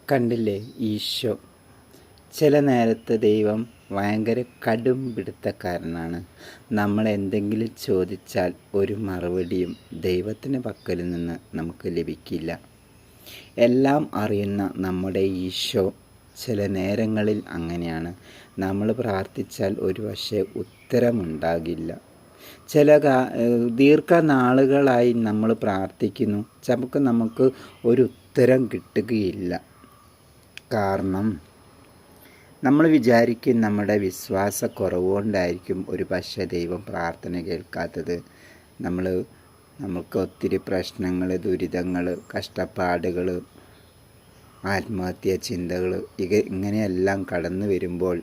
കണ്ടില്ലേ ഈശോ ചില നേരത്ത് ദൈവം ഭയങ്കര കടും പിടുത്തക്കാരനാണ്. നമ്മൾ എന്തെങ്കിലും ചോദിച്ചാൽ ഒരു മറുപടിയും ദൈവത്തിൻ്റെ പക്കൽ നിന്ന് നമുക്ക് ലഭിക്കില്ല. എല്ലാം അറിയുന്ന നമ്മുടെ ഈശോ ചില നേരങ്ങളിൽ അങ്ങനെയാണ്. നമ്മൾ പ്രാർത്ഥിച്ചാൽ ഒരു പക്ഷേ ഉത്തരമുണ്ടാകില്ല. ചില ദീർഘനാളുകളായി നമ്മൾ പ്രാർത്ഥിക്കുന്നു, നമുക്ക് ഒരു ഉത്തരം കിട്ടുകയില്ല. കാരണം നമ്മൾ വിചാരിക്കും നമ്മുടെ വിശ്വാസക്കുറവുകൊണ്ടായിരിക്കും ഒരു പക്ഷേ ദൈവം പ്രാർത്ഥന കേൾക്കാത്തത്. നമുക്ക് ഒത്തിരി പ്രശ്നങ്ങൾ, ദുരിതങ്ങൾ, കഷ്ടപ്പാടുകൾ, ആത്മഹത്യാ ചിന്തകൾ ഇങ്ങനെയെല്ലാം കടന്നു വരുമ്പോൾ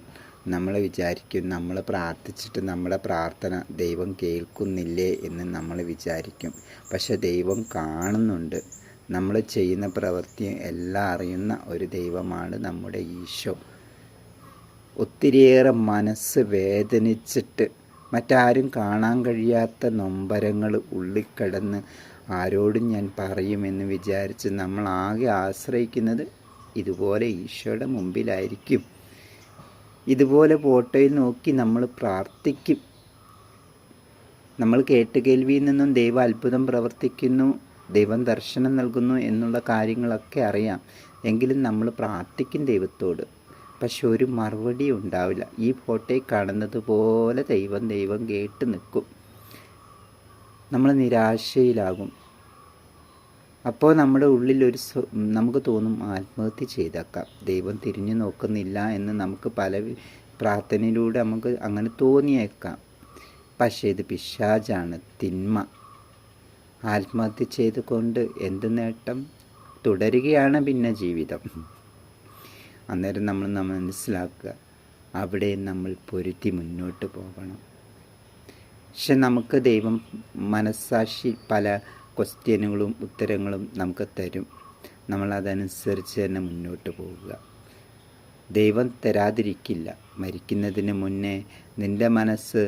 നമ്മൾ വിചാരിക്കും നമ്മൾ പ്രാർത്ഥിച്ചിട്ട് നമ്മുടെ പ്രാർത്ഥന ദൈവം കേൾക്കുന്നില്ലേ എന്ന് നമ്മൾ വിചാരിക്കും. പക്ഷെ ദൈവം കാണുന്നുണ്ട്. നമ്മൾ ചെയ്യുന്ന പ്രവൃത്തി എല്ലാം അറിയുന്ന ഒരു ദൈവമാണ് നമ്മുടെ ഈശോ. ഒത്തിരിയേറെ മനസ്സ് വേദനിച്ചിട്ട് മറ്റാരും കാണാൻ കഴിയാത്ത നൊമ്പരങ്ങൾ ഉള്ളിക്കിടന്ന് ആരോടും ഞാൻ പറയുമെന്ന് വിചാരിച്ച് നമ്മൾ ആകെ ആശ്രയിക്കുന്നത് ഇതുപോലെ ഈശോയുടെ മുമ്പിലായിരിക്കും. ഇതുപോലെ ഫോട്ടോയിൽ നോക്കി നമ്മൾ പ്രാർത്ഥിക്കും. നമ്മൾ കേട്ടുകേൾവിയിൽ നിന്നും ദൈവം അത്ഭുതം പ്രവർത്തിക്കുന്നു, ദൈവം ദർശനം നൽകുന്നു എന്നുള്ള കാര്യങ്ങളൊക്കെ അറിയാം. എങ്കിലും നമ്മൾ പ്രാർത്ഥിക്കും ദൈവത്തോട്. പക്ഷെ ഒരു മറുപടി ഉണ്ടാവില്ല. ഈ ഫോട്ടോയിൽ കാണുന്നത് പോലെ ദൈവം കേട്ട് നിൽക്കും. നമ്മൾ നിരാശയിലാകും. അപ്പോൾ നമ്മുടെ ഉള്ളിൽ നമുക്ക് തോന്നും ആത്മഹത്യ ചെയ്തേക്കാം, ദൈവം തിരിഞ്ഞു നോക്കുന്നില്ല എന്ന് നമുക്ക് പല പ്രാർത്ഥനയിലൂടെ നമുക്ക് അങ്ങനെ തോന്നിയേക്കാം. പക്ഷേ ഇത് പിശാചാണ്, തിന്മ. ആത്മഹത്യ ചെയ്തുകൊണ്ട് എന്ത് നേട്ടം? തുടരുകയാണ് പിന്നെ ജീവിതം. അന്നേരം നമ്മൾ മനസ്സിലാക്കുക, അവിടെ നമ്മൾ പൊരുത്തി മുന്നോട്ട് പോകണം. പക്ഷെ നമുക്ക് ദൈവം മനസ്സാക്ഷി പല ക്വസ്റ്റ്യനുകളും ഉത്തരങ്ങളും നമുക്ക് തരും. നമ്മളതനുസരിച്ച് തന്നെ മുന്നോട്ട് പോവുക. ദൈവം തരാതിരിക്കില്ല. മരിക്കുന്നതിന് മുന്നേ നിൻ്റെ മനസ്സ്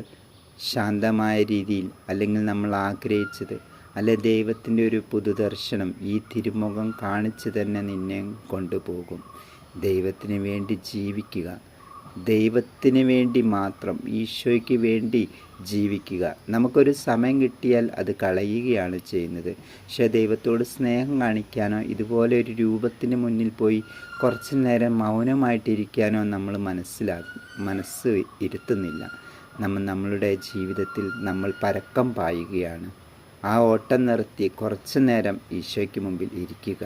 ശാന്തമായ രീതിയിൽ, അല്ലെങ്കിൽ നമ്മൾ ആഗ്രഹിച്ചത്, അല്ലെ ദൈവത്തിൻ്റെ ഒരു പുതുദർശനം ഈ തിരുമുഖം കാണിച്ച് തന്നെ നിന്നെ കൊണ്ടുപോകും. ദൈവത്തിന് വേണ്ടി ജീവിക്കുക, ദൈവത്തിന് വേണ്ടി മാത്രം, ഈശോയ്ക്ക് വേണ്ടി ജീവിക്കുക. നമുക്കൊരു സമയം കിട്ടിയാൽ അത് കളയുകയാണ് ചെയ്യുന്നത്. പക്ഷേ ദൈവത്തോട് സ്നേഹം കാണിക്കാനോ ഇതുപോലെ ഒരു രൂപത്തിന് മുന്നിൽ പോയി കുറച്ച് നേരം മൗനമായിട്ടിരിക്കാനോ നമ്മൾ മനസ്സ് ഇരുത്തുന്നില്ല. നമ്മളുടെ ജീവിതത്തിൽ നമ്മൾ പരക്കം പായുകയാണ്. ആ ഓട്ടം നിർത്തി കുറച്ച് നേരം ഈശോയ്ക്ക് മുമ്പിൽ ഇരിക്കുക.